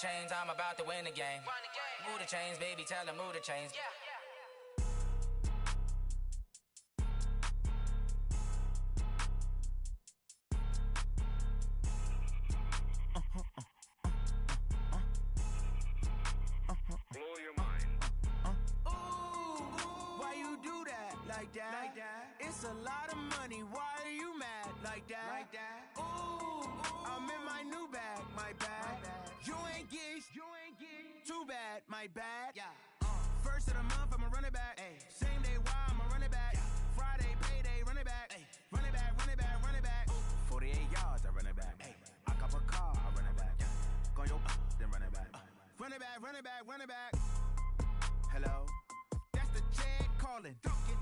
chains, I'm about to win the game. Move the chains, baby, tell them move the chains. Blow your mind. Why you do that like that? It's a lot of money. Why are you mad like that? I'm in my new bag, my bag. You ain't get too bad, my bad. First of the month, I'ma run it back. Same day, why I'ma run it back. Friday, payday, run it back. Run it back, run it back, run it back. 48 yards, I run it back. I cop a car, I run it back. Go your then run it back. Run it back, run it back, run it back. Hello, that's the check calling.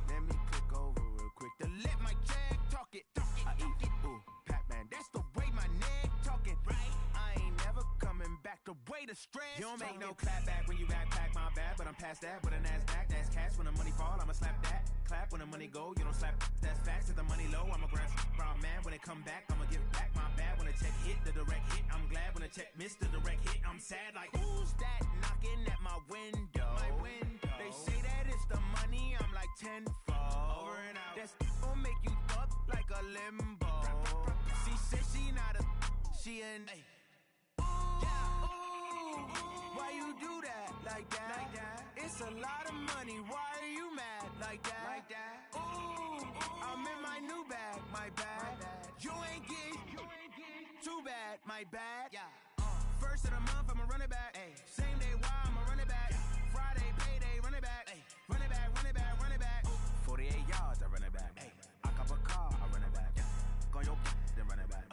Let me click over real quick to let my check talk it. I eat it, ooh, Pac-Man. That's the way my neck talking. Right, I ain't never coming back. The way the stress. You don't make no clap back when you backpack my bad, but I'm past that with a NASDAQ. That's cash when the money fall. I'ma slap that. Clap when the money go. You don't slap. That's facts. If the money low, I'ma grab brown man. When it come back, I'ma give back my bad. When the check hit, the direct hit. I'm glad when the check missed the direct hit. I'm sad like who's that knocking at my window? They say that it's the money. I'm like tenfold. Over and out. That's gon' make you up like a limbo. She said she not a. She an. Why you do that like that? It's a lot of money. Why are you mad like that? I'm in my new bag, my bag. You ain't get too bad, my bad. First of the month, I'ma run it back. Same day, why I'ma run it back. Friday, payday, run it back. Run it back, run it back, run it back. 48 yards, I run it back. I cop a car, I run it back. Go your then run it back.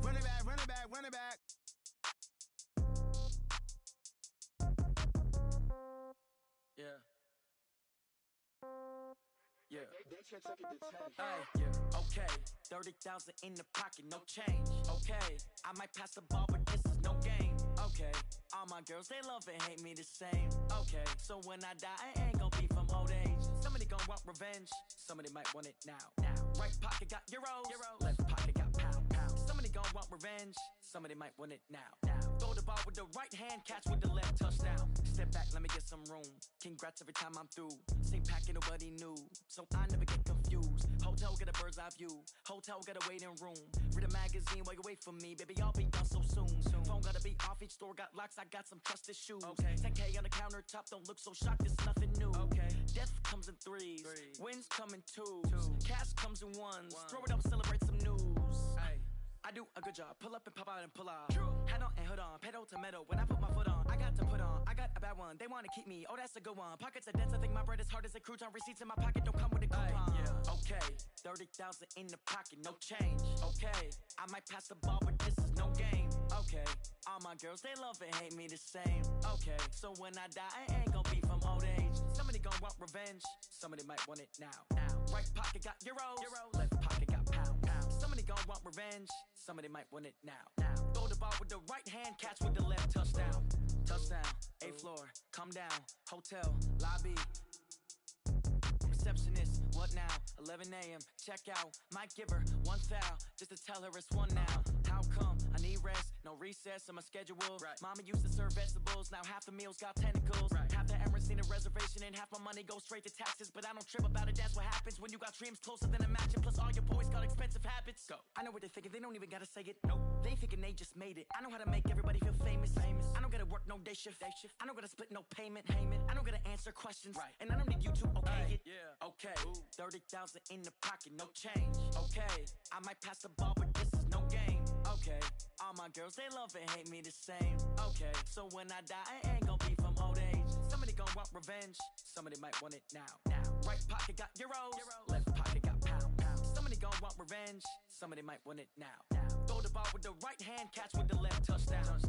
Run it back, run it back, run it back. Yeah. Yeah. Hey, yeah. Okay. 30,000 in the pocket, no change. Okay. I might pass the ball, but this is no game. Okay. All my girls, they love and hate me the same. Okay. So when I die, I ain't gon' be from old age. Somebody gon' want revenge. Somebody might want it now. Right pocket got euros. Left pocket got pound. Somebody gon' want revenge. Somebody might want it now. Throw the ball with the right hand, catch with the left, touchdown. Step back, let me get some room. Congrats every time I'm through. Same packet, nobody knew, so I never get confused. Hotel get a bird's eye view. Hotel got a waiting room. Read a magazine while you wait for me, baby. I'll be done so soon. Phone gotta be off. Each store got locks. I got some trusted shoes. 10K on the countertop. Don't look so shocked. It's nothing new. Death comes in threes. Wins come in twos. Cash comes in ones. Throw it up, celebrate some news. I do a good job, pull up and pop out and pull off. Hat on and hood on, pedal to metal. When I put my foot on, I got to put on. I got a bad one, they wanna keep me. Oh, that's a good one. Pockets are dense, I think my bread is hard as a crouton. Receipts in my pocket don't come with a coupon. Okay, 30,000 in the pocket, no change. Okay, I might pass the ball, but this is no game. Okay, all my girls, they love and hate me the same. Okay, so when I die, I ain't gon' be from old age. Somebody gon' want revenge. Somebody might want it now. Right pocket got euros. Left pocket got pound. Somebody gon' want revenge. Somebody might want it now. Throw the ball with the right hand, catch with the left, touchdown. Touchdown, 8th floor, come down, hotel, lobby. Receptionist, what now? 11 a.m., check out. Might give her one foul, just to tell her it's one now. How come? I need rest, no recess in my schedule. Mama used to serve vegetables, now half the meals got tentacles. Half the Emirates need a reservation and half my money goes straight to taxes. But I don't trip about it, that's what happens when you got dreams closer than a match. Plus all your boys got expensive habits. Go. I know what they're thinking, they don't even gotta say it. Nope. They thinking they just made it. I know how to make everybody feel famous. I don't gotta work no day shift. I don't gotta split no payment. I don't gotta answer questions. And I don't need you to okay it. Okay, 30,000 in the pocket, no change. Okay, I might pass the ball, but this is no game. Okay, all my girls, they love and hate me the same. Okay, so when I die, I ain't gon' be from old age. Somebody gon' want revenge. Somebody might want it now. Right pocket got euros. Left pocket got pound. Somebody gon' want revenge. Somebody might want it now. Throw the ball with the right hand, catch with the left, touchdown.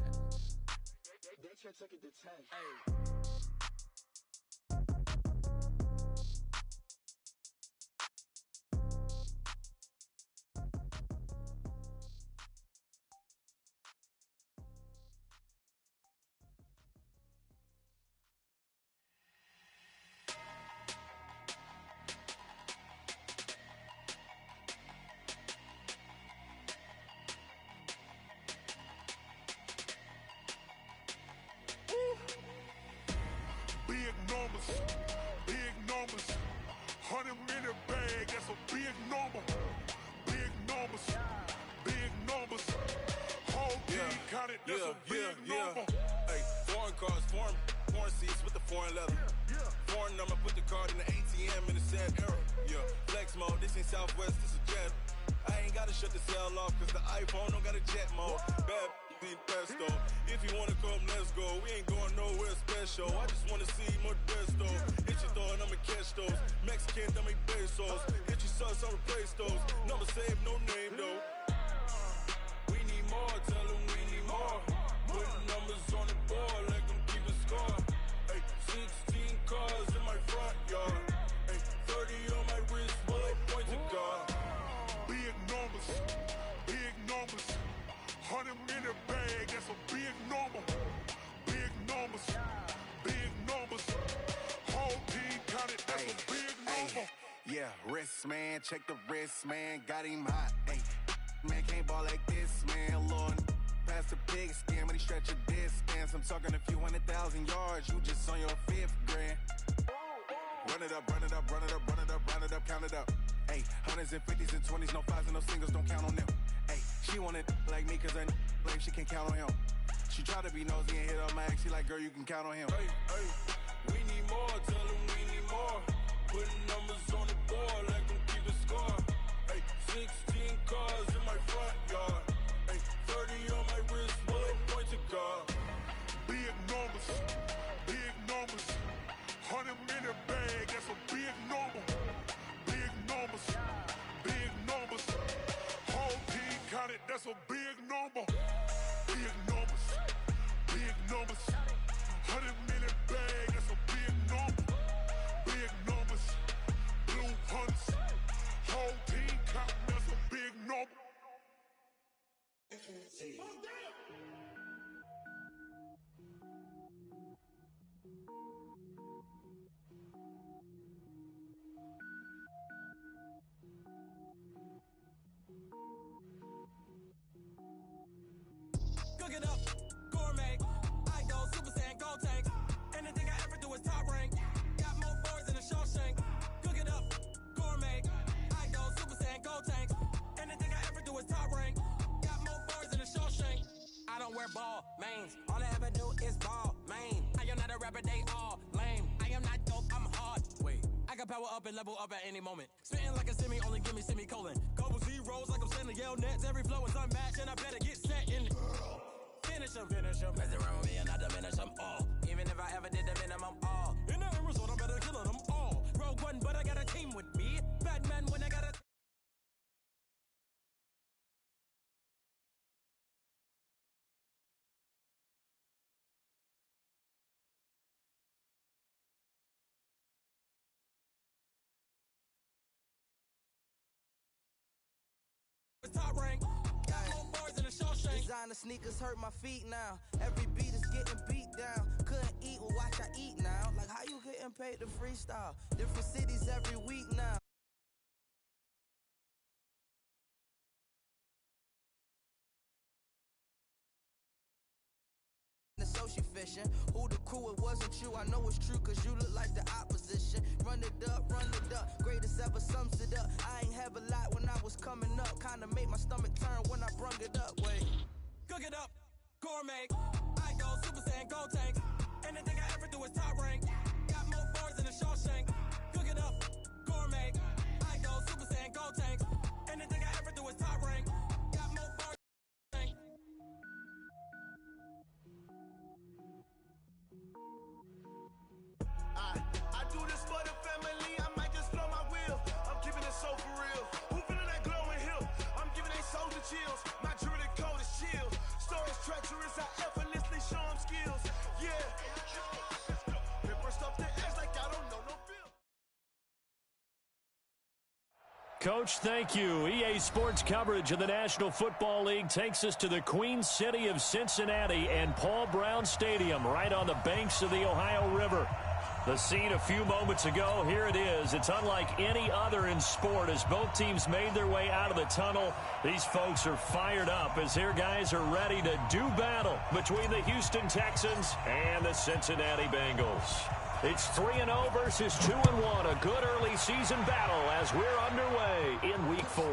They took it to 10. Hey. counted, that's a big number. Hey, foreign cars, foreign seats with the foreign leather. Foreign number, put the card in the ATM in the sad era. Yeah, flex mode, this ain't Southwest, this is Jet. I ain't gotta shut the cell off, cause the iPhone don't got a jet mode. Bad need pesto. If you wanna come, let's go. We ain't going nowhere special. I just wanna see Modesto. Hit your thought, I'ma catch those. Mexican, I make pesos. Hit your sus, I'll replace those. Number saved, no name though. We need more, tell them we need more. Putting numbers on the board, let them keep a score. Hey, 16 cars in my front yard. Hey, 30 on my wrist, while I point to God. Big numbers, big numbers. 100 in the bag, that's a big number. Big numbers, big numbers. Whole team counted, that's a big number. Yeah, wrist, man, check the wrist, man, got him hot. Ay, man, can't ball like this, man, Lord. Past the pig skin when he stretch a distance. I'm talking a few 100,000 yards, you just on your 5th grand. Run it up, run it up, run it up, run it up, run it up, count it up. Ay, 100s and 50s and 20s, no 5s and no singles, don't count on them. Ay, she wanted like me cause I blame she can't count on him. She try to be nosy and hit up my ex, she like, girl, you can count on him. Hey, hey, we need more, tell them we need more. Putting numbers on the board, let them keep a score. Hey, 16 cars in my front yard. Hey, 30 on my wrist, while I point to God. Big numbers, big numbers. 100 in the bag, that's a big number. Big numbers, big numbers. Whole team counted, that's a big number. Big numbers, big numbers. 100 in the bag, that's a big number. Big numbers, blue hunts. Whole team counting, that's a big number. Cook it up, gourmet. I go Super Saiyan, gold tank. Anything I ever do is top rank. Got more boys than a Shawshank. Cook it up, gourmet. I go Super Saiyan, gold tank. Anything I ever do is top rank. Got more boys than a Shawshank. I don't wear ball mains. All I ever do is ball main. I am not a rapper, they all lame. I am not dope, I'm hard. Wait, I can power up and level up at any moment. Spitting like a semi, only give me semicolon. Couple zeros like I'm sending yell nets. Every flow is unmatched and I better get set in. Finish them. Mess around with me and I diminish them all. Even if I ever did the minimum all. In the end result, I'm better killing them all. Rogue One, but I got a team with me. Batman when I got a... Top rank. Got more boys in the Shawshank. Designer sneakers hurt my feet now. Every beat is getting beat down. Couldn't eat, well watch I eat now. Like how you getting paid to freestyle? Different cities every week now. Social fishing. Who the crew, it wasn't you. I know it's true cause you look like the opposition. Run it up, greatest ever sums it up. I ain't have a lot when I was coming up. Kinda made my stomach turn when I brung it up. Wait. Cook it up, gourmet. I go Super Saiyan, gold tank. Anything I ever do is top rank. Got more boys than a Shawshank. Cook it up, gourmet. I go Super Saiyan, gold tank. Anything I ever do is top rank. Got more boys than a Shawshank. I do this for the family, I might just blow my wheel. I'm keeping it so for real. Who feeling that glowing hill? I'm giving they soldier chills. My jewelry coat is chill. Stories treacherous, I effortlessly show them skills. Yeah. Ripper stuff the edge like I don't know no feel. Coach, thank you. EA Sports coverage of the National Football League takes us to the Queen City of Cincinnati and Paul Brown Stadium right on the banks of the Ohio River. The scene a few moments ago, here it is. It's unlike any other in sport as both teams made their way out of the tunnel. These folks are fired up as their guys are ready to do battle between the Houston Texans and the Cincinnati Bengals. It's 3-0 versus 2-1, a good early season battle as we're underway in Week 4.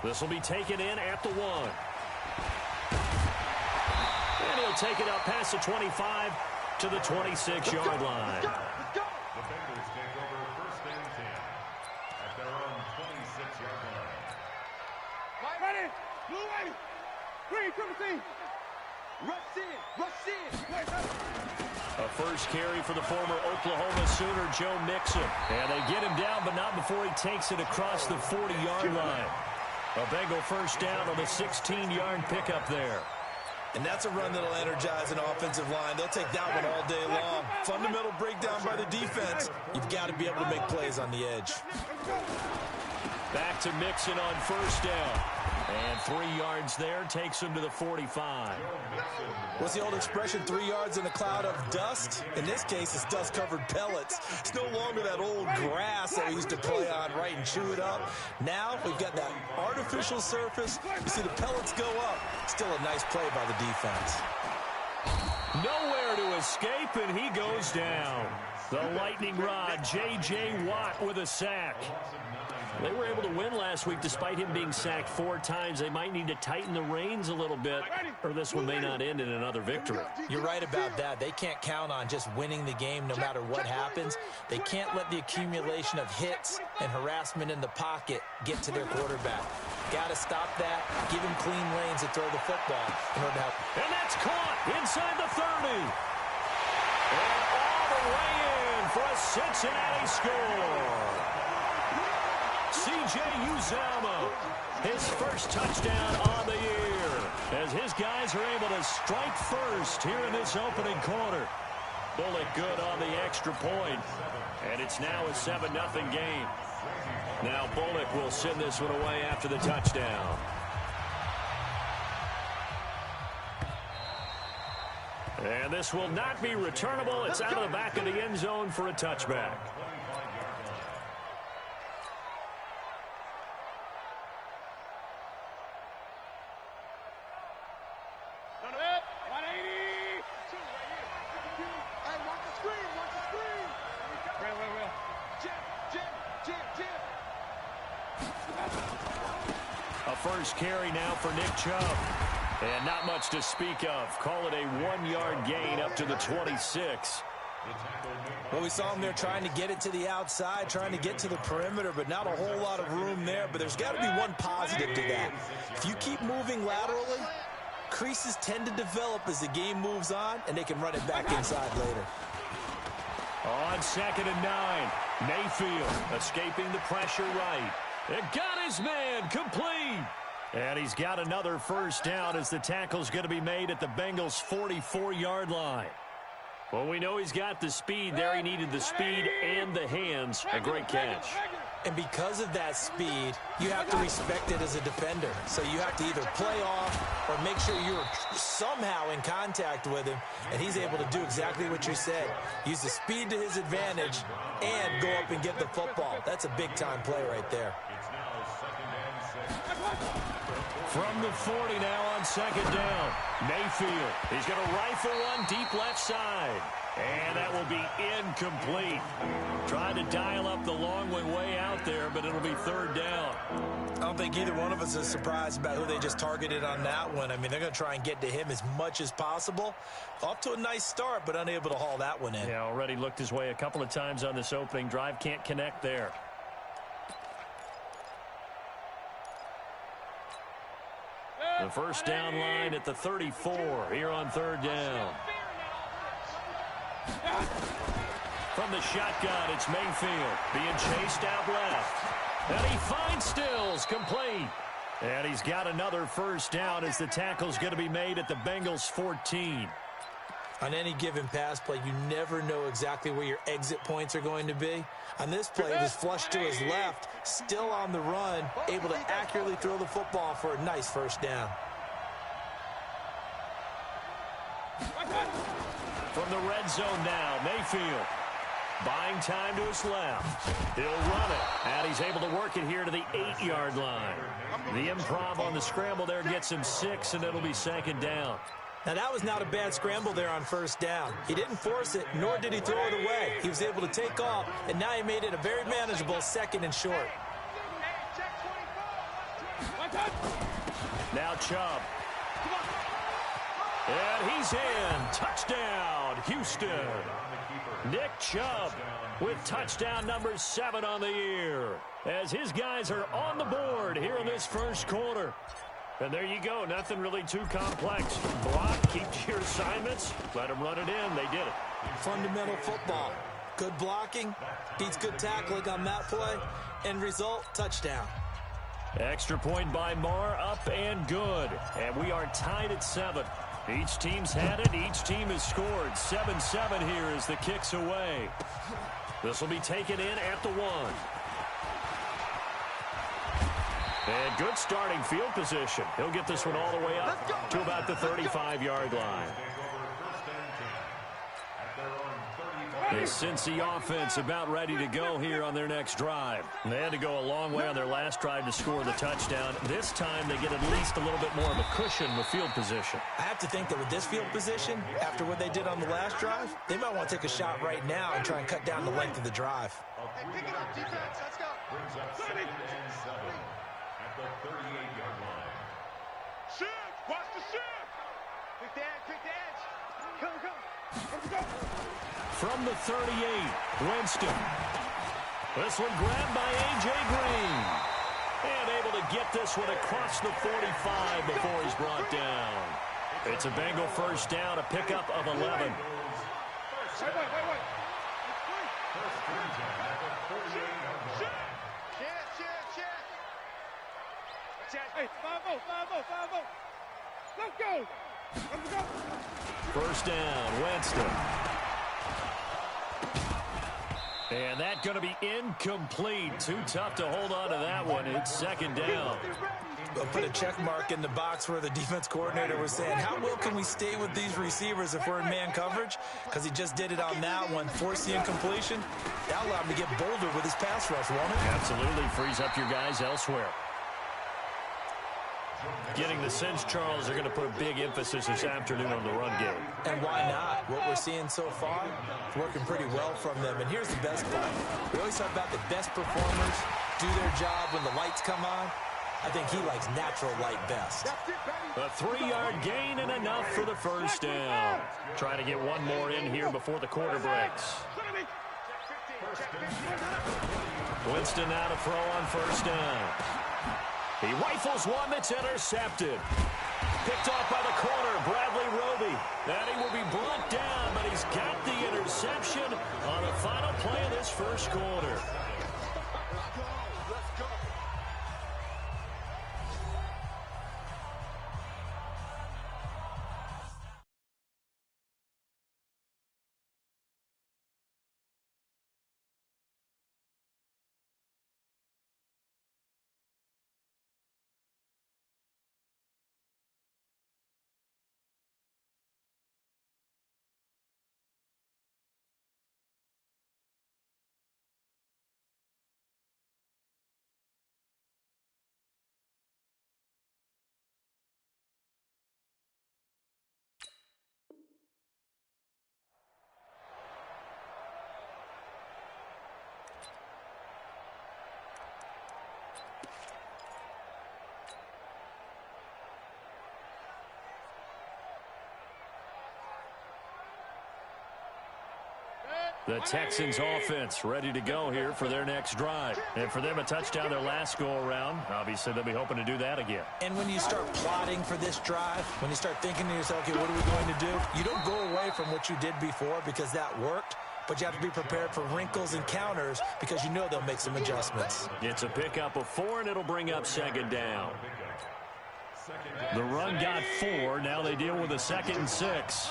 This will be taken in at the 1. They'll take it up past the 25 to the 26-yard line. The Bengals take over 1st and 10 at their own 26-yard line. Ready? Blue ready. Green, triple team. Rush in. Rush in. A first carry for the former Oklahoma Sooner, Joe Mixon. And they get him down, but not before he takes it across the 40-yard line. A Bengal first down on the 16-yard pickup there. And that's a run that'll energize an offensive line. They'll take that one all day long. Fundamental breakdown by the defense. You've got to be able to make plays on the edge. Back to Mixon on first down. And 3 yards there takes him to the 45. What's the old expression, 3 yards in a cloud of dust? In this case, it's dust-covered pellets. It's no longer that old grass that we used to play on, right, and chew it up. Now we've got that artificial surface. You see the pellets go up. Still a nice play by the defense. Nowhere to escape, and he goes down. The lightning rod, J.J. Watt with a sack. They were able to win last week despite him being sacked 4 times. They might need to tighten the reins a little bit, or this one may not end in another victory. You're right about that. They can't count on just winning the game no matter what happens. They can't let the accumulation of hits and harassment in the pocket get to their quarterback. Got to stop that. Give him clean lanes to throw the football in order to help. And that's caught inside the 30. And all the way in for a Cincinnati score. C.J. Uzomah, his first touchdown on the year, as his guys are able to strike first here in this opening quarter. Bullock good on the extra point, and it's now a 7-0 game. Now Bullock will send this one away after the touchdown. And this will not be returnable. It's out of the back of the end zone for a touchback. First carry now for Nick Chubb. And not much to speak of. Call it a 1-yard gain up to the 26. Well, we saw him there trying to get it to the outside, trying to get to the perimeter, but not a whole lot of room there. But there's got to be one positive to that. If you keep moving laterally, creases tend to develop as the game moves on, and they can run it back inside later. On 2nd and 9, Mayfield escaping the pressure right. It got his man complete. And he's got another first down as the tackle's going to be made at the Bengals' 44-yard line. Well, we know he's got the speed there. He needed the speed and the hands. A great catch. And because of that speed, you have to respect it as a defender. So you have to either play off or make sure you're somehow in contact with him. And he's able to do exactly what you said. Use the speed to his advantage and go up and get the football. That's a big-time play right there. From the 40 now on 2nd down. Mayfield. He's going to rifle one deep left side. And that will be incomplete. Trying to dial up the long way out there, but it'll be 3rd down. I don't think either one of us is surprised about who they just targeted on that one. I mean, they're going to try and get to him as much as possible. Off to a nice start, but unable to haul that one in. Yeah, already looked his way a couple of times on this opening drive. Can't connect there. The first down line at the 34 here on 3rd down. From the shotgun, it's Mayfield being chased out left. And he finds Stills, complete. And he's got another first down as the tackle's going to be made at the Bengals' 14. On any given pass play, you never know exactly where your exit points are going to be. On this play, it was flushed to his left, still on the run, able to accurately throw the football for a nice first down. From the red zone now, Mayfield buying time to his left. He'll run it, and he's able to work it here to the 8-yard line. The improv on the scramble there gets him 6, and it'll be 2nd down. Now, that was not a bad scramble there on first down. He didn't force it, nor did he throw it away. He was able to take off, and now he made it a very manageable 2nd and short. Now Chubb. And he's in. Touchdown, Houston. Nick Chubb with touchdown number 7 on the year, as his guys are on the board here in this first quarter. And there you go. Nothing really too complex. Block, keep to your assignments, let them run it in. They did it. Fundamental football. Good blocking beats good tackling on that play. End result, touchdown. Extra point by Marr, up and good. And we are tied at 7. Each team's had it. Each team has scored. 7-7 here as the kick's away. This will be taken in at the 1. And good starting field position. He'll get this one all the way up to about the 35-yard line. The Cincy offense about ready to go here on their next drive. They had to go a long way on their last drive to score the touchdown. This time they get at least a little bit more of a cushion with field position. I have to think that with this field position, after what they did on the last drive, they might want to take a shot right now and try and cut down the length of the drive. Hey, pick it up, defense. Let's go. Brings up 2nd and 7 at the 38-yard line. Shift. Watch the shift. Quick the edge. Quick the edge. Come. Let's go. From the 38, Winston. This one grabbed by A.J. Green. And able to get this one across the 45 before he's brought down. It's a Bengal first down, a pickup of 11. Wait. Hey, 5-0. Let's go. First down, Winston. And that's going to be incomplete. Too tough to hold on to that one. It's 2nd down. They'll put a check mark in the box where the defense coordinator was saying, how well can we stay with these receivers if we're in man coverage? Because he just did it on that one, forced the incompletion. That allowed him to get bolder with his pass rush, won't it? Absolutely. Frees up your guys elsewhere. Getting the sense, Charles, are going to put a big emphasis this afternoon on the run game. And why not? What we're seeing so far is working pretty well from them. And here's the best part. We always talk about the best performers do their job when the lights come on. I think he likes natural light best. A 3-yard gain and enough for the first down. Trying to get one more in here before the quarter breaks. Winston now to throw on first down. He rifles one that's intercepted. Picked off by the corner, Bradley Roby. And he will be brought down, but he's got the interception on the final play of this first quarter. The Texans offense ready to go here for their next drive. And for them, a touchdown their last go-around. Obviously, they'll be hoping to do that again. And when you start plotting for this drive, when you start thinking to yourself, okay, what are we going to do? You don't go away from what you did before because that worked, but you have to be prepared for wrinkles and counters because you know they'll make some adjustments. It's a pickup of 4, and it'll bring up 2nd down. The run got 4. Now they deal with a 2nd and 6.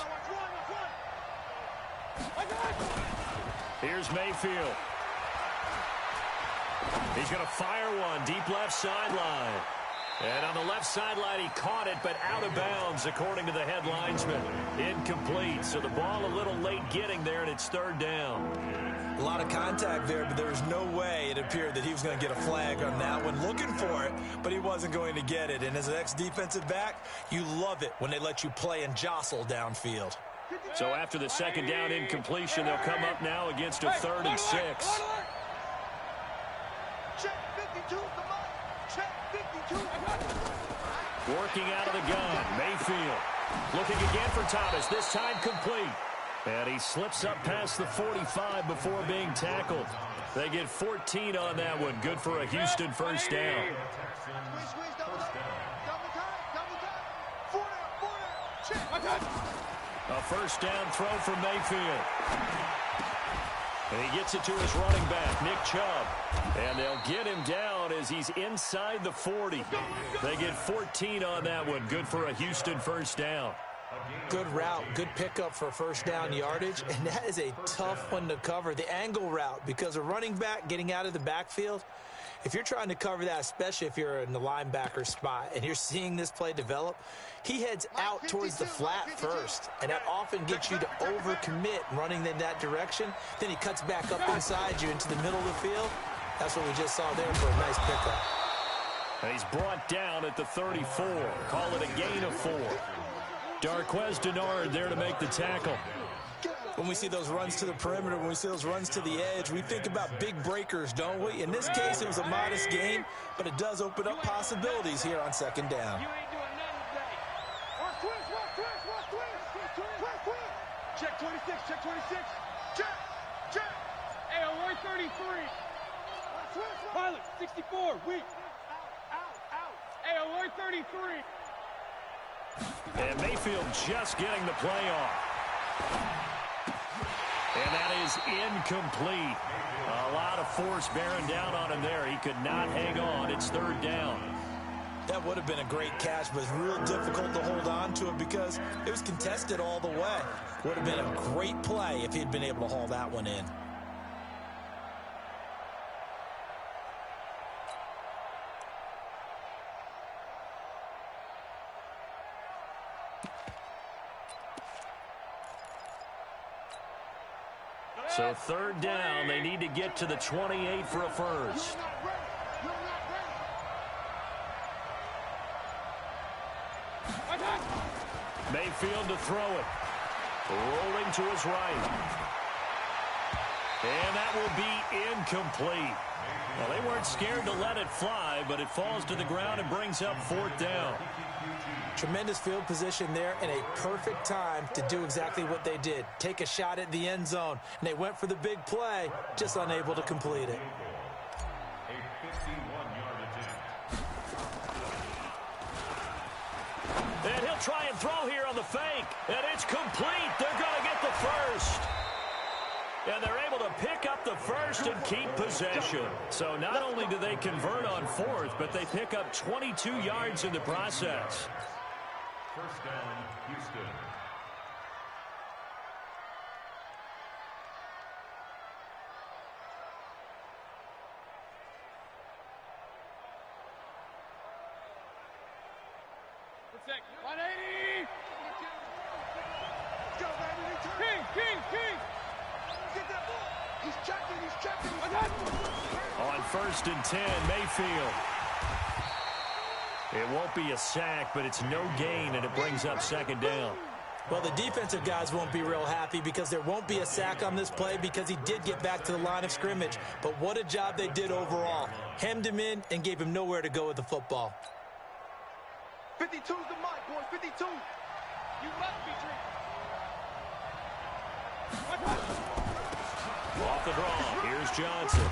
Here's Mayfield. He's going to fire one deep left sideline. And on the left sideline, he caught it, but out of bounds, according to the head linesman. Incomplete. So the ball a little late getting there, and it's 3rd down. A lot of contact there, but there was no way it appeared that he was going to get a flag on that one. Looking for it, but he wasn't going to get it. And as an ex-defensive back, you love it when they let you play and jostle downfield. So after the 2nd down incompletion, they'll come up now against a 3rd and 6. Check 52, come on. Check 52. Working out of the gun, Mayfield. Looking again for Thomas, this time complete. And he slips up past the 45 before being tackled. They get 14 on that one. Good for a Houston first down. A first down throw from Mayfield. And he gets it to his running back, Nick Chubb. And they'll get him down as he's inside the 40. They get 14 on that one. Good for a Houston first down. Good route, good pickup for first down yardage, and that is a tough one to cover, the angle route, because a running back getting out of the backfield, if you're trying to cover that, especially if you're in the linebacker spot and you're seeing this play develop, he heads out towards the flat first, and that often gets you to overcommit running in that direction. Then he cuts back up inside you into the middle of the field. That's what we just saw there for a nice pickup. And he's brought down at the 34. Call it a gain of 4. Darqueze Dennard there to make the tackle. When we see those runs to the perimeter, when we see those runs to the edge, we think about big breakers, don't we? In this case, it was a modest gain, but it does open up possibilities here on second down. Check 26, check 26. Check. Hey, Roy 33. Pilot, 64, weak. Out. Hey, Roy 33. And Mayfield just getting the play off. And that is incomplete. A lot of force bearing down on him there. He could not hang on. It's third down. That would have been a great catch, but it's real difficult to hold on to it because it was contested all the way. Would have been a great play if he'd been able to haul that one in. So third down, they need to get to the 28 for a first. Mayfield to throw it. Rolling to his right. And that will be incomplete. Well, they weren't scared to let it fly, but it falls to the ground and brings up fourth down. Tremendous field position there and a perfect time to do exactly what they did. Take a shot at the end zone. And they went for the big play, just unable to complete it. A 51-yard attempt. And he'll try and throw here on the fake. And it's complete. They're going to get the first. And they're able to pick up the first and keep possession. So not only do they convert on fourth, but they pick up 22 yards in the process. First down, Houston. Protect. 180. Go, baby. King. Get that ball. He's checking. On first and 10, Mayfield. It won't be a sack, but it's no gain, and it brings up second down. Well, the defensive guys won't be real happy because there won't be a sack on this play because he did get back to the line of scrimmage. But what a job they did overall. Hemmed him in and gave him nowhere to go with the football. 52's the mic, boys. 52. You must be drinking. Off the draw, here's Johnson.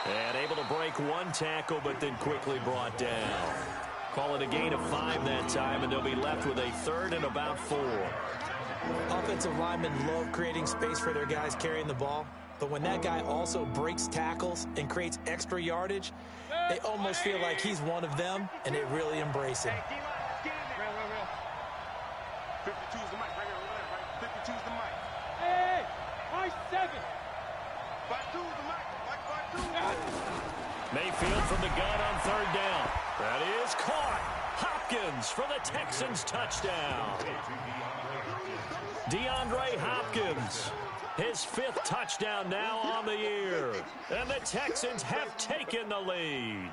And able to break one tackle, but then quickly brought down. Call it a gain of 5 that time, and they'll be left with a third and about 4. Offensive linemen love creating space for their guys carrying the ball. But when that guy also breaks tackles and creates extra yardage, they almost feel like he's one of them, and they really embrace him. 52's the mic, right here. 52's the mic. Hey, my 7. 52's the mic. Mayfield from the gun on third down. That is caught. Hopkins for the Texans touchdown. DeAndre Hopkins, his 5th touchdown now on the year. And the Texans have taken the lead.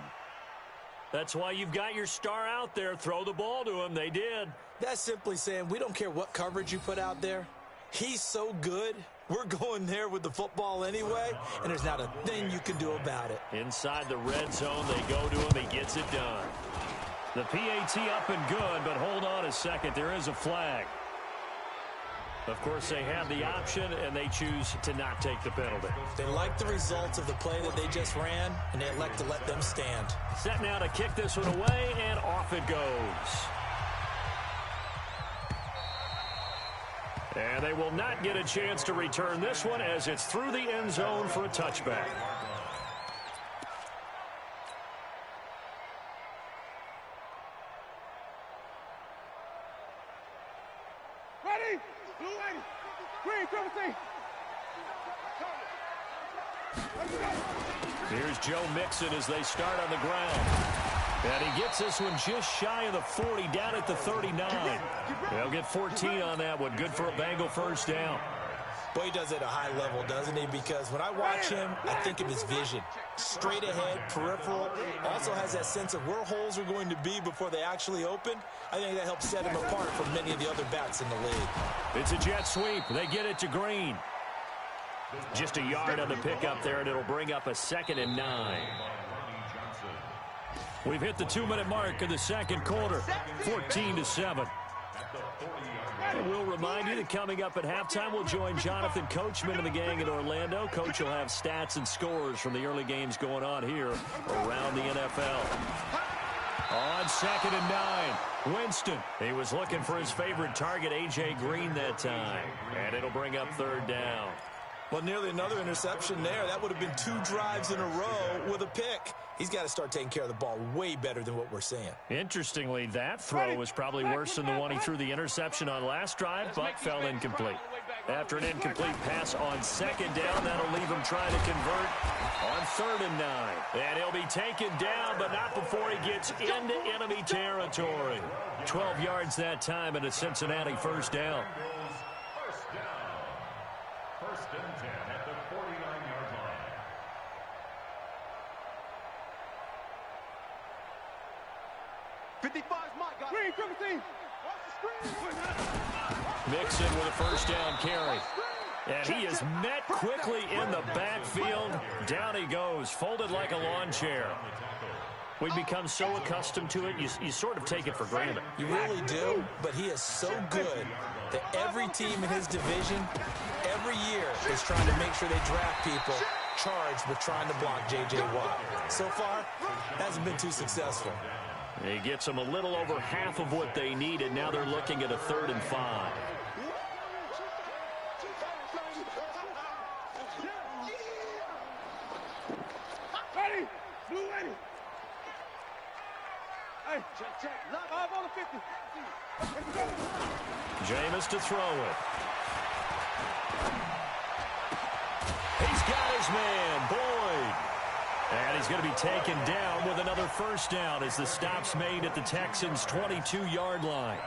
That's why you've got your star out there. Throw the ball to him. They did. That's simply saying we don't care what coverage you put out there. He's so good. We're going there with the football anyway, and there's not a thing you can do about it. Inside the red zone, they go to him. He gets it done. The PAT up and good, but hold on a second. There is a flag. Of course, they have the option, and they choose to not take the penalty. They like the results of the play that they just ran, and they elect to let them stand. Set now to kick this one away, and off it goes. And they will not get a chance to return this one as it's through the end zone for a touchback. Ready? Blue 80. Green, triple T. Here's Joe Mixon as they start on the ground. And he gets this one just shy of the 40, down at the 39. They'll get 14 on that one. Good for a Bengal first down. Boy, he does it at a high level, doesn't he? Because when I watch him, I think of his vision. Straight ahead, peripheral. Also has that sense of where holes are going to be before they actually open. I think that helps set him apart from many of the other backs in the league. It's a jet sweep. They get it to Green. Just a yard on the pickup there, and it'll bring up a 2nd and 9. We've hit the 2-minute mark of the second quarter, 14-7. And we'll remind you that coming up at halftime, we'll join Jonathan Coachman and the gang in Orlando. Coach will have stats and scores from the early games going on here around the NFL. On 2nd and 9, Winston. He was looking for his favorite target, A.J. Green, that time. And it'll bring up 3rd down. Well, nearly another interception there. That would have been 2 drives in a row with a pick. He's got to start taking care of the ball way better than what we're seeing. Interestingly, that throw was probably worse than the one he threw the interception on last drive, but fell incomplete. After an incomplete pass on 2nd down, that'll leave him trying to convert on 3rd and 9. And he'll be taken down, but not before he gets into enemy territory. 12 yards that time and a Cincinnati first down. First and 10 at the 49-yard line. Green, triple T. Mixon with a first down carry. And he is met quickly in the backfield. Down he goes, folded like a lawn chair. We become so accustomed to it, you sort of take it for granted. You really do, but he is so good that every team in his division, every year, is trying to make sure they draft people charged with trying to block J.J. Watt. So far, hasn't been too successful. He gets them a little over half of what they needed. Now they're looking at a 3rd and 5. Ready? Blue 80. Hey, check. 5 on the 50. Jameis to throw it. He's got his man, Boyd. And he's going to be taken down with another first down as the stop's made at the Texans' 22-yard line.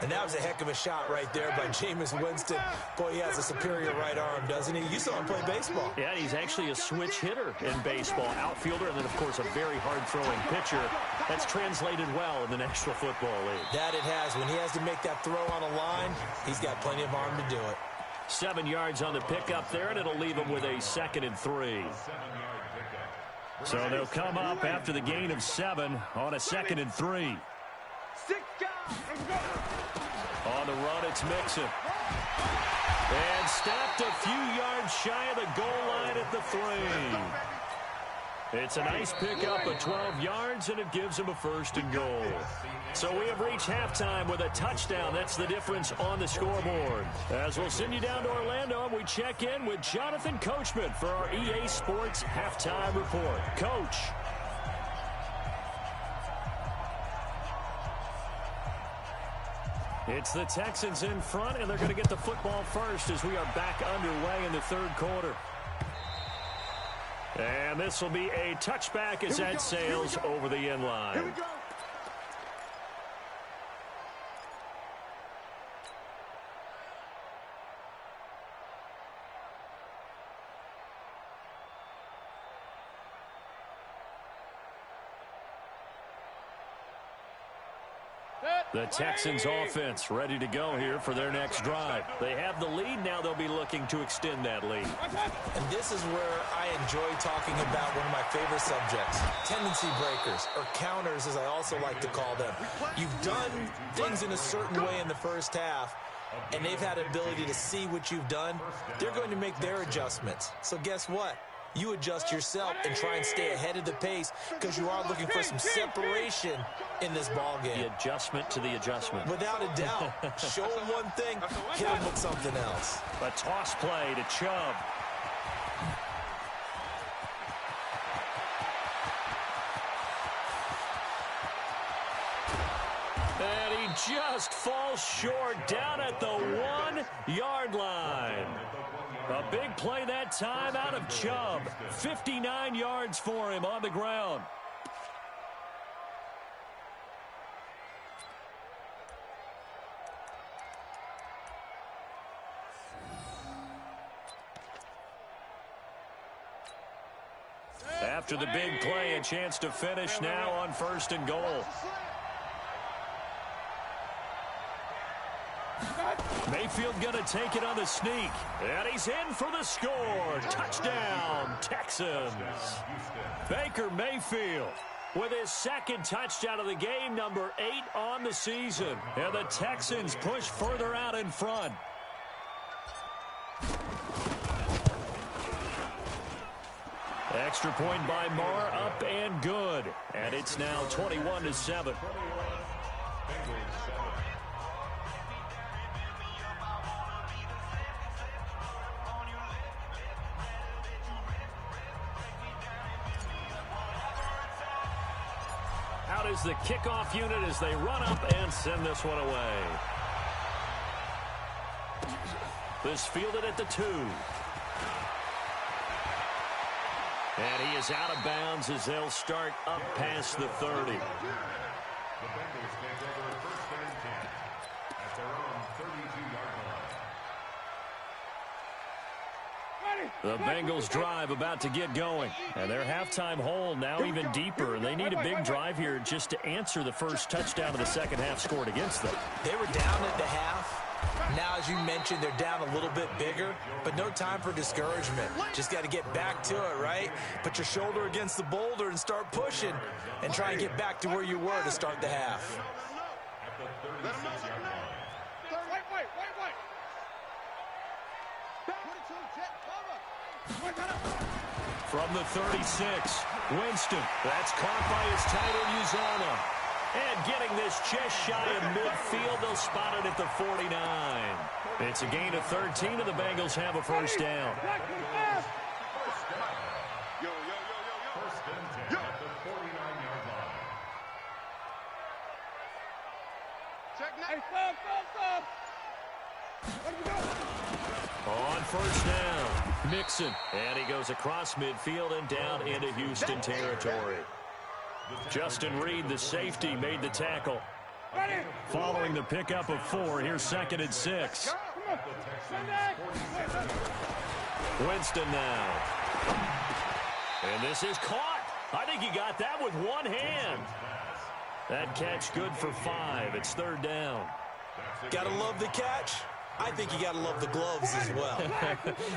And that was a heck of a shot right there by Jameis Winston. Boy, he has a superior right arm, doesn't he? You saw him play baseball. Yeah, he's actually a switch hitter in baseball. Outfielder, and then, of course, a very hard-throwing pitcher. That's translated well in the National Football League. That it has. When he has to make that throw on a line, he's got plenty of arm to do it. 7 yards on the pickup there, and it'll leave him with a 2nd and 3. So they'll come up after the gain of 7 on a 2nd and 3. 6 guys and go. On the run, it's Mixon. And stopped a few yards shy of the goal line at the 3. It's a nice pickup of 12 yards, and it gives him a 1st and goal. So we have reached halftime with a touchdown. That's the difference on the scoreboard. As we'll send you down to Orlando, and we check in with Jonathan Coachman for our EA Sports Halftime Report. Coach. It's the Texans in front, and they're going to get the football first as we are back underway in the 3rd quarter. And this will be a touchback as that sails over the end line. Here we go. The Texans offense ready to go here for their next drive. They have the lead. Now they'll be looking to extend that lead. And this is where I enjoy talking about one of my favorite subjects, tendency breakers, or counters as I also like to call them. You've done things in a certain way in the first half, and they've had the ability to see what you've done. They're going to make their adjustments. So guess what? You adjust yourself and try and stay ahead of the pace because you are looking for some separation in this ball game. The adjustment to the adjustment. Without a doubt. Show them one thing, hit them with something else. A toss play to Chubb. And he just falls short down at the 1-yard line. A big play that time out of Chubb. 59 yards for him on the ground. After the big play, a chance to finish now on 1st and goal. Mayfield going to take it on the sneak. And he's in for the score. Touchdown, Texans. Baker Mayfield with his 2nd touchdown of the game, number 8 on the season. And the Texans push further out in front. Extra point by Marr, up and good. And it's now 21-7. Out is the kickoff unit as they run up and send this one away. This fielded at the 2. And he is out of bounds as they'll start up past the 30. The Bengals take over 1st and 10 at their own 32-yard line. The Bengals drive about to get going. And their halftime hole now even deeper. And they need a big drive here just to answer the first touchdown of the second half scored against them. They were down at the half. Now, as you mentioned, they're down a little bit bigger, but no time for discouragement. Just got to get back to it, right? Put your shoulder against the boulder and start pushing and try and get back to where you were to start the half. At the 36-yard line. From the 36, Winston. That's caught by his tight end, Uzomah. And getting this just shy of midfield, they'll spot it at the 49. It's a gain of 13, and the Bengals have a 1st down. First and 10 at the 49-yard line. On 1st down, Mixon. And he goes across midfield and down into Houston territory. Justin Reed, the safety, made the tackle. Following the pickup of 4, here's 2nd and 6. Winston now. And this is caught. I think he got that with one hand. That catch good for 5. It's 3rd down. Gotta love the catch. I think you got to love the gloves as well.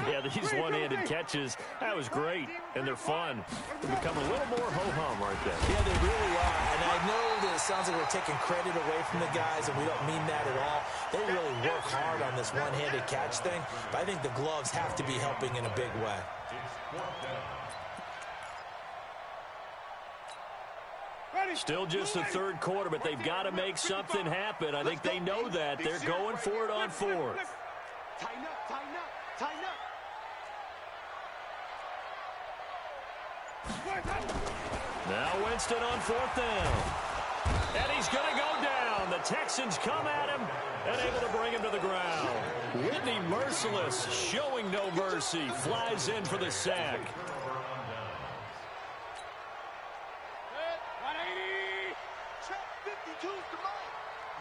Yeah, these one-handed catches, that was great, and they're fun. They become a little more ho-hum right there. Yeah, they really are, and I know that it sounds like we're taking credit away from the guys, and we don't mean that at all. They really work hard on this one-handed catch thing, but I think the gloves have to be helping in a big way. Still just the 3rd quarter, but they've got to make something happen. I think they know that. They're going for it on 4th. Tighten up, tighten up, tighten up. Now Winston on 4th down. And he's going to go down. The Texans come at him and able to bring him to the ground. Whitney Merciless, showing no mercy, flies in for the sack.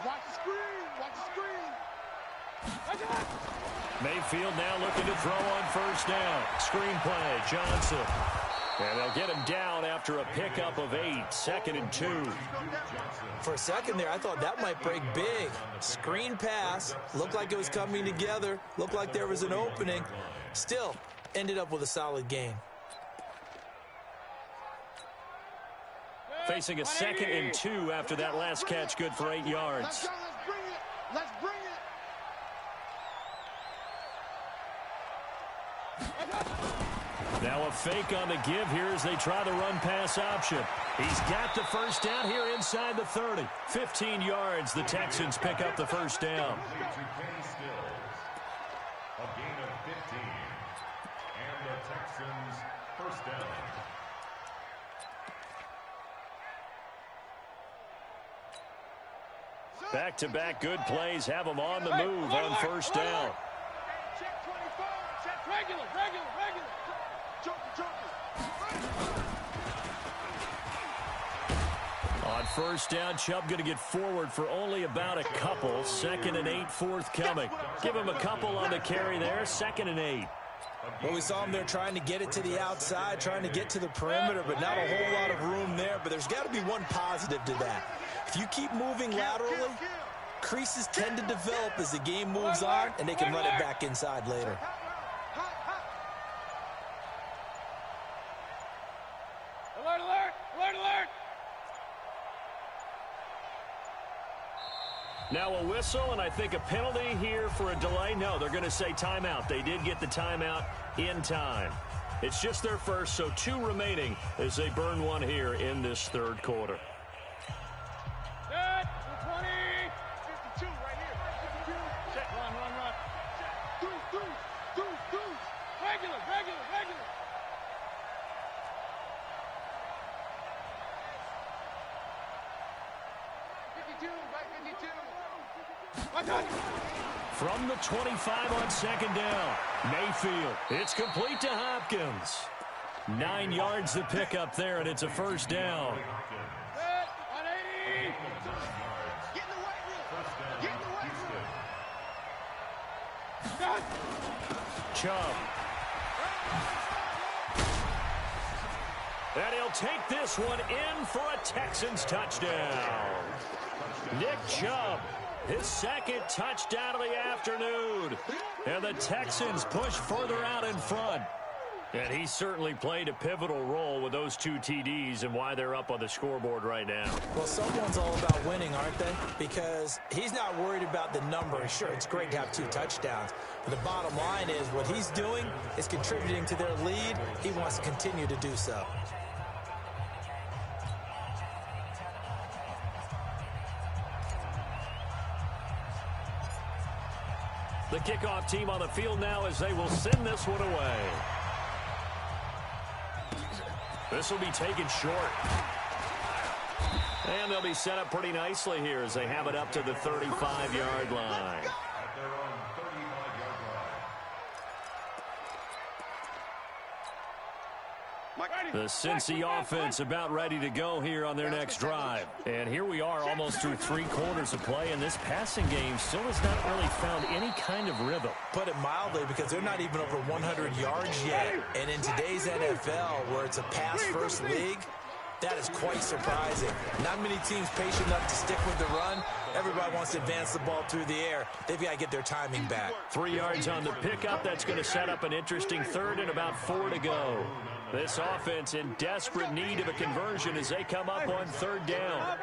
Watch the screen, watch the screen. Mayfield now looking to throw on 1st down. Screen play, Johnson. And they'll get him down after a pickup of 8, 2nd and 2. For a second there, I thought that might break big. Screen pass, looked like it was coming together, looked like there was an opening. Still, ended up with a solid gain. Facing a 2nd and 2 after that last catch, good for 8 yards. Let's go, let's bring it. Let's bring it. Now a fake on the give here as they try the run-pass option. He's got the first down here inside the 30. 15 yards, the Texans pick up the first down. A gain of 15. And the Texans first down. Back-to-back good plays have them on the move on first down. Check 24. Check regular. On first down, Chubb going to get forward for only about a couple. 2nd and 8 forthcoming. Give him a couple on the carry there. 2nd and 8. Well, we saw him there trying to get it to the outside, trying to get to the perimeter, but not a whole lot of room there. But there's got to be one positive to that. If you keep moving laterally, creases tend to develop as the game moves on, and they can run it back inside later. Alert! Now a whistle, and I think a penalty here for a delay. No, they're going to say timeout. They did get the timeout in time. It's just their first, so 2 remaining as they burn one here in this third quarter. Set, 20, 52 right here. 52. Check, run. Check. Deuce. Regular. 52, right 52. From the 25 on 2nd down, Mayfield. It's complete to Hopkins. 9 yards the pickup there, and it's a first down. Set, 180. Get in the weight room. Chubb. And he'll take this one in for a Texans touchdown. Nick Chubb, his 2nd touchdown of the afternoon. And the Texans push further out in front. And he certainly played a pivotal role with those 2 TDs and why they're up on the scoreboard right now. Well, someone's all about winning, aren't they? Because he's not worried about the number. Sure, it's great to have 2 touchdowns. But the bottom line is what he's doing is contributing to their lead. He wants to continue to do so. The kickoff team on the field now as they will send this one away. This will be taken short. And they'll be set up pretty nicely here as they have it up to the 35-yard line. The Cincy offense about ready to go here on their next drive. And here we are almost through 3 quarters of play, and this passing game still has not really found any kind of rhythm. Put it mildly, because they're not even over 100 yards yet. And in today's NFL, where it's a pass-first league, that is quite surprising. Not many teams patient enough to stick with the run. Everybody wants to advance the ball through the air. They've got to get their timing back. 3 yards on the pickup. That's going to set up an interesting third and about 4 to go. This offense in desperate need of a conversion as they come up on 3rd down.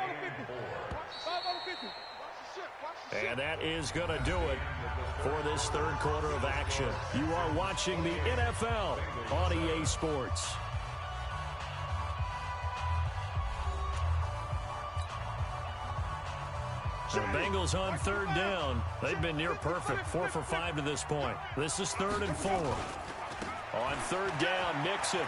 And that is going to do it for this third quarter of action. You are watching the NFL on EA Sports. The Bengals on 3rd down. They've been near perfect, 4 for 5 to this point. This is 3rd and 4. On 3rd down, Mixon.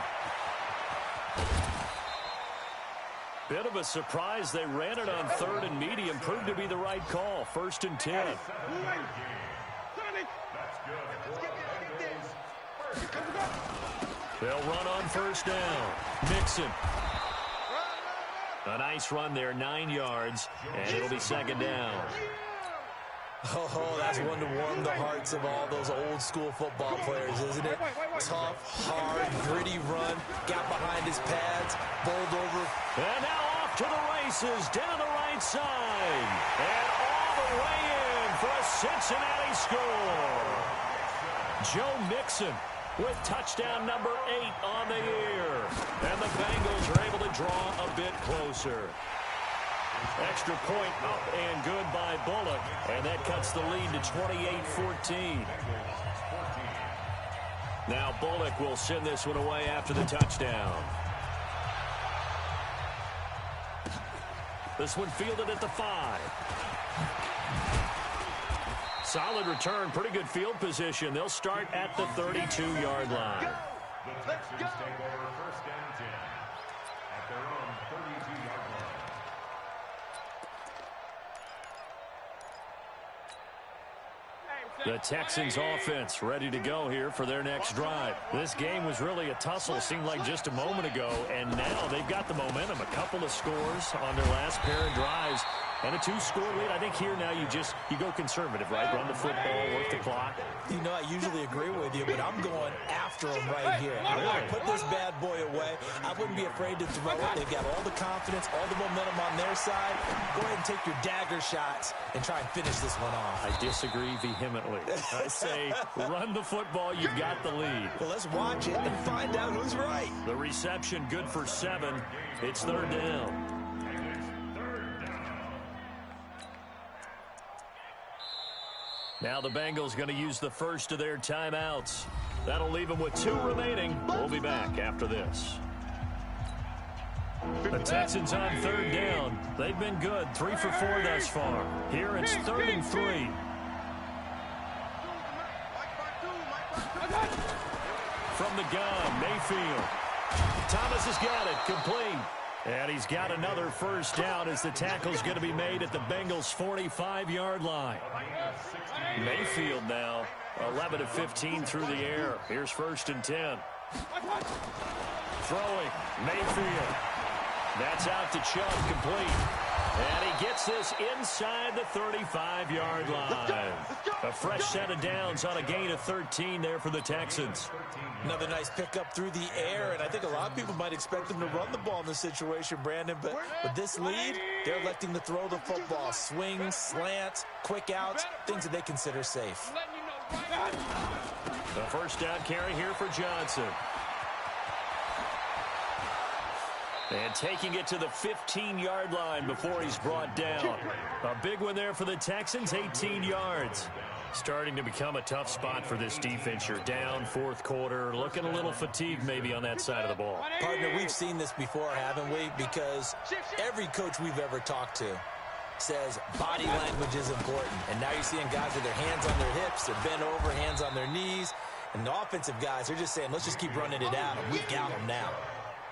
Bit of a surprise. They ran it on 3rd and medium. Proved to be the right call. 1st and 10. They'll run on 1st down. Mixon. A nice run there, 9 yards, and it'll be 2nd down. Oh, that's one to warm the hearts of all those old school football players, isn't it? Tough, hard, gritty run, got behind his pads, bowled over. And now off to the races, down the right side. And all the way in for a Cincinnati score. Joe Mixon with touchdown number 8 on the year. And the Bengals are able to draw a bit closer. Extra point up and good by Bullock. And that cuts the lead to 28-14. Now Bullock will send this one away after the touchdown. This one fielded at the 5. Solid return, pretty good field position. They'll start at the 32-yard line. The Texans take over first and 10 at their own 32-yard line. The Texans offense ready to go here for their next drive. This game was really a tussle, seemed like just a moment ago, and now they've got the momentum. A couple of scores on their last pair of drives and a 2-score lead. I think here now you go conservative, right? Run the football, work the clock. You know, I usually agree with you, but I'm going after them right here. I want to put this bad boy away. I wouldn't be afraid to throw it. They've got all the confidence, all the momentum on their side. Go ahead and take your dagger shots and try and finish this one off. I disagree vehemently. I say run the football. You've got the lead. Well, let's watch it and find out who's right. The reception good for 7. It's 3rd down. Now the Bengals going to use the first of their timeouts. That'll leave them with 2 remaining. We'll be back after this. The Texans on 3rd down. They've been good, 3 for 4 thus far. Here it's 3rd and 3. From the gun, Mayfield. Thomas has got it, complete. And he's got another first down as the tackle's going to be made at the Bengals' 45-yard line. Mayfield now, 11 of 15 through the air. Here's 1st and 10. Throwing, Mayfield. That's out to Chubb, complete. And he gets this inside the 35-yard line. A fresh set of downs on a gain of 13 there for the Texans. Another nice pickup through the air, and I think a lot of people might expect them to run the ball in this situation, Brandon, but with this lead, they're electing to throw the football. Swings, slants, quick outs, things that they consider safe. The first down carry here for Johnson. And taking it to the 15-yard line before he's brought down. A big one there for the Texans, 18 yards. Starting to become a tough spot for this defense. You're down 4th quarter, looking a little fatigued maybe on that side of the ball. Partner, we've seen this before, haven't we? Because every coach we've ever talked to says body language is important. And now you're seeing guys with their hands on their hips, they're bent over, hands on their knees. And the offensive guys are just saying, let's just keep running it out, and we got them now.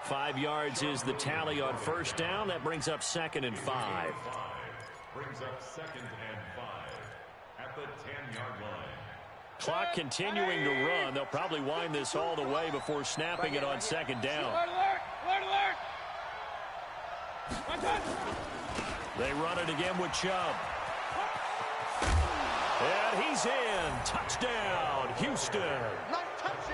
5 yards is the tally on first down. That brings up 2nd and 5. Brings up 2nd and 5 at the 10-yard line. Clock continuing to run. They'll probably wind this all the way before snapping it on 2nd down. They run it again with Chubb. And he's in. Touchdown, Houston.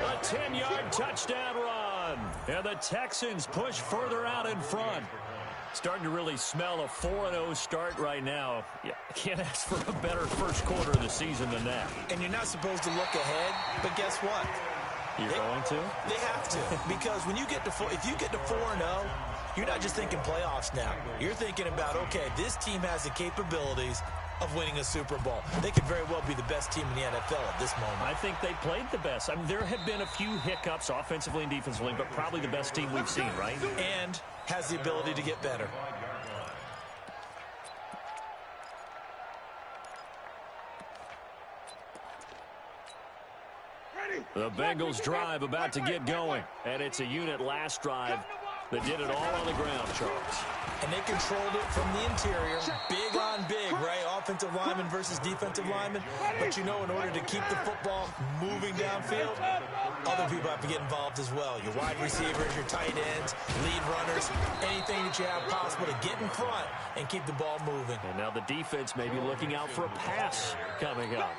A 10-yard touchdown run. And the Texans push further out in front. Starting to really smell a 4-0 start right now. Yeah, can't ask for a better first quarter of the season than that. And you're not supposed to look ahead, but guess what? You're going to? They have to. Because when you get to if you get to 4-0, you're not just thinking playoffs now. You're thinking about, okay, this team has the capabilities of winning a Super Bowl. They could very well be the best team in the NFL at this moment. I think they played the best. I mean, there have been a few hiccups offensively and defensively, but probably the best team we've seen, right? And has the ability to get better. The Bengals drive about to get going, and it's a unit last drive that did it all on the ground, Charles. And they controlled it from the interior. Big on big, right? offensive lineman versus defensive lineman. But you know, in order to keep the football moving downfield, other people have to get involved as well. Your wide receivers, your tight ends, lead runners, anything that you have possible to get in front and keep the ball moving. And now the defense may be looking out for a pass coming up.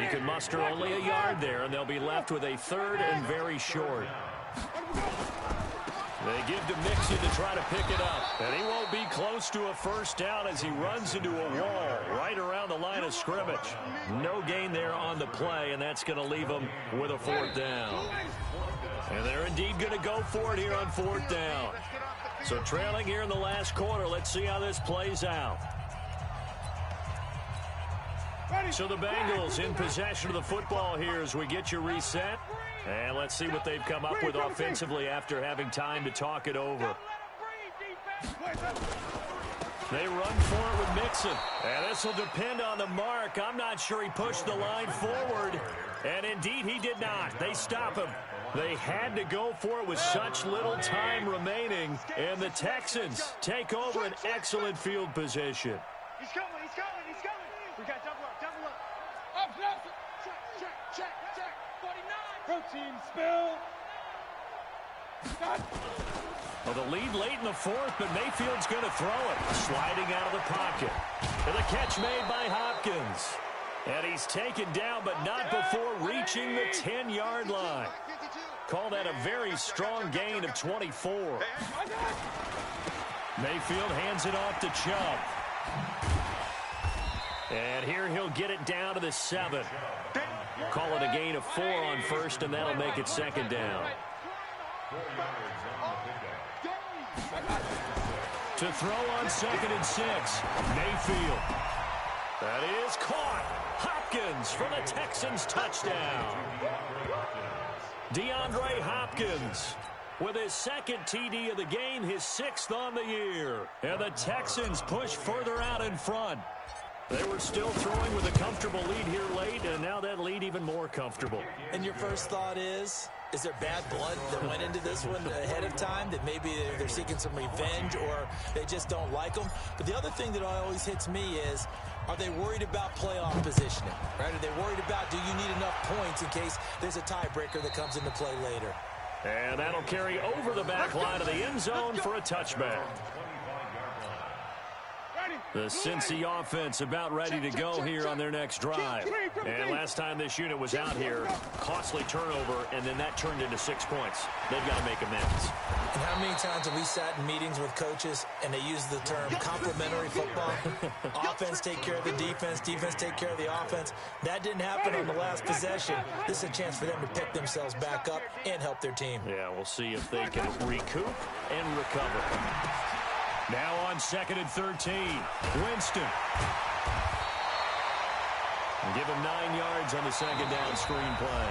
He could muster only a yard there, and they'll be left with a 3rd and very short. They give to Mixon to try to pick it up. And he won't be close to a first down as he runs into a wall right around the line of scrimmage. No gain there on the play, and that's going to leave him with a 4th down. And they're indeed going to go for it here on 4th down. So trailing here in the last quarter, let's see how this plays out. So the Bengals in possession of the football here as we get you reset. And let's see what they've come up with offensively after having time to talk it over. They run for it with Mixon. And this will depend on the mark. I'm not sure he pushed the line forward. And indeed he did not. They stop him. They had to go for it with such little time remaining. And the Texans take over an excellent field position. He's coming, he's coming, he's coming. We got double up, double up. Up, check. 49. Protein spill. Well, the lead late in the 4th, but Mayfield's going to throw it. Sliding out of the pocket. And the catch made by Hopkins. And he's taken down, but not before reaching the 10-yard line. Call that a very strong gain of 24. Mayfield hands it off to Chubb. And here he'll get it down to the 7. Call it a gain of 4 on first, and that'll make it 2nd down. To throw on 2nd and 6, Mayfield. That is caught. Hopkins for the Texans touchdown. DeAndre Hopkins with his 2nd TD of the game, his 6th on the year. And the Texans push further out in front. They were still throwing with a comfortable lead here late, and now that lead even more comfortable. And your first thought is there bad blood that went into this one ahead of time, that maybe they're seeking some revenge or they just don't like them? But the other thing that always hits me is, are they worried about playoff positioning? Right? Are they worried about, do you need enough points in case there's a tiebreaker that comes into play later? And that'll carry over the back line of the end zone for a touchback. The Cincy offense about ready to go here on their next drive. And last time this unit was out here, costly turnover, and then that turned into 6 points. They've got to make amends. And how many times have we sat in meetings with coaches and they use the term complementary football? Offense take care of the defense, defense take care of the offense. That didn't happen on the last possession. This is a chance for them to pick themselves back up and help their team. Yeah, we'll see if they can recoup and recover. Now on 2nd and 13, Winston. And give him 9 yards on the 2nd down screen play.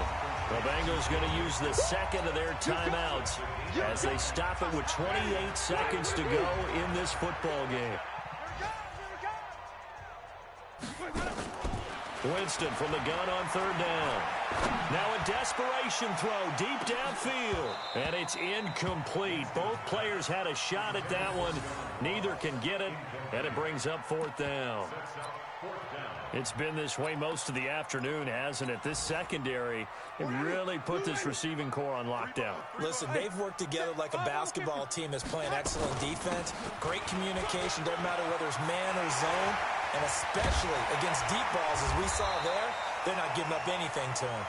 The Bengals going to use the 2nd of their timeouts as they stop it with 28 seconds to go in this football game. Winston from the gun on 3rd down. Now a desperation throw deep downfield. And it's incomplete. Both players had a shot at that one. Neither can get it. And it brings up 4th down. It's been this way most of the afternoon, hasn't it? This secondary, it really put this receiving core on lockdown. Listen, they've worked together like a basketball team that's playing excellent defense. Great communication, doesn't matter whether it's man or zone. And especially against deep balls, as we saw there, they're not giving up anything to him.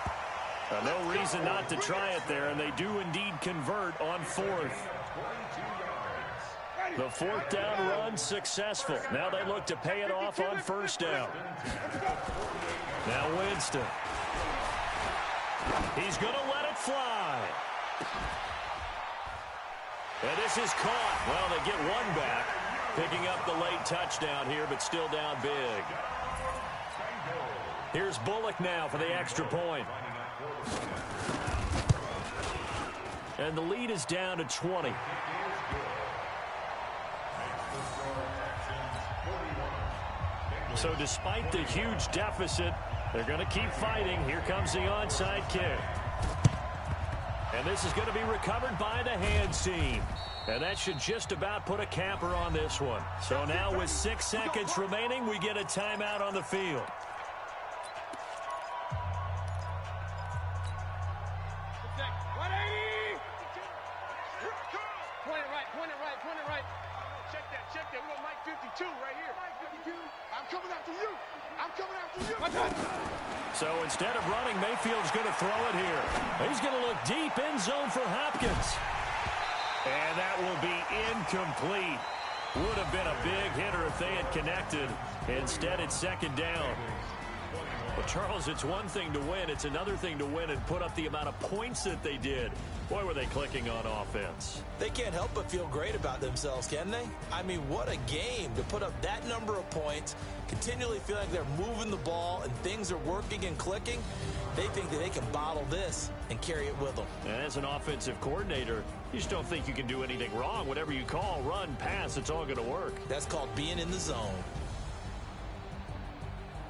No reason not to try it there, and they do indeed convert on 4th. The 4th down run successful. Now they look to pay it off on 1st down. Now Winston. He's going to let it fly. And this is caught. Well, they get one back. Picking up the late touchdown here, but still down big. Here's Bullock now for the extra point. And the lead is down to 20. So despite the huge deficit, they're going to keep fighting. Here comes the onside kick. And this is going to be recovered by the hands team. And that should just about put a capper on this one. So now with 6 seconds remaining, we get a timeout on the field. So instead of running, Mayfield's going to throw it here. He's going to look deep in zone for Hopkins. And that will be incomplete. Would have been a big hitter if they had connected. Instead, it's second down. Well, Charles, it's one thing to win. It's another thing to win and put up the amount of points that they did. Boy, were they clicking on offense. They can't help but feel great about themselves, can they? I mean, what a game to put up that number of points, continually feel like they're moving the ball and things are working and clicking. They think that they can bottle this and carry it with them. And as an offensive coordinator, you just don't think you can do anything wrong. Whatever you call, run, pass, it's all going to work. That's called being in the zone.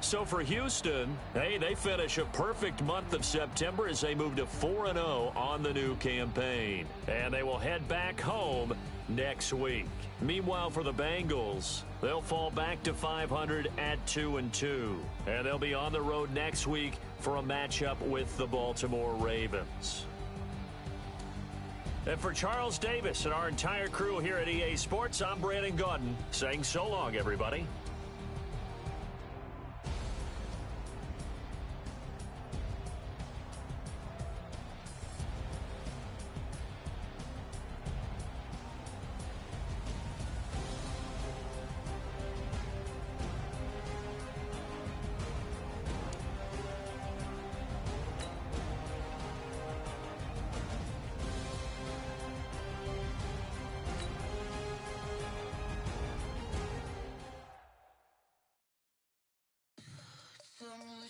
So for Houston, hey, they finish a perfect month of September as they move to 4-0 on the new campaign. And they will head back home next week. Meanwhile, for the Bengals, they'll fall back to 500 at 2-2. And they'll be on the road next week for a matchup with the Baltimore Ravens. And for Charles Davis and our entire crew here at EA Sports, I'm Brandon Gaudin saying so long, everybody. Some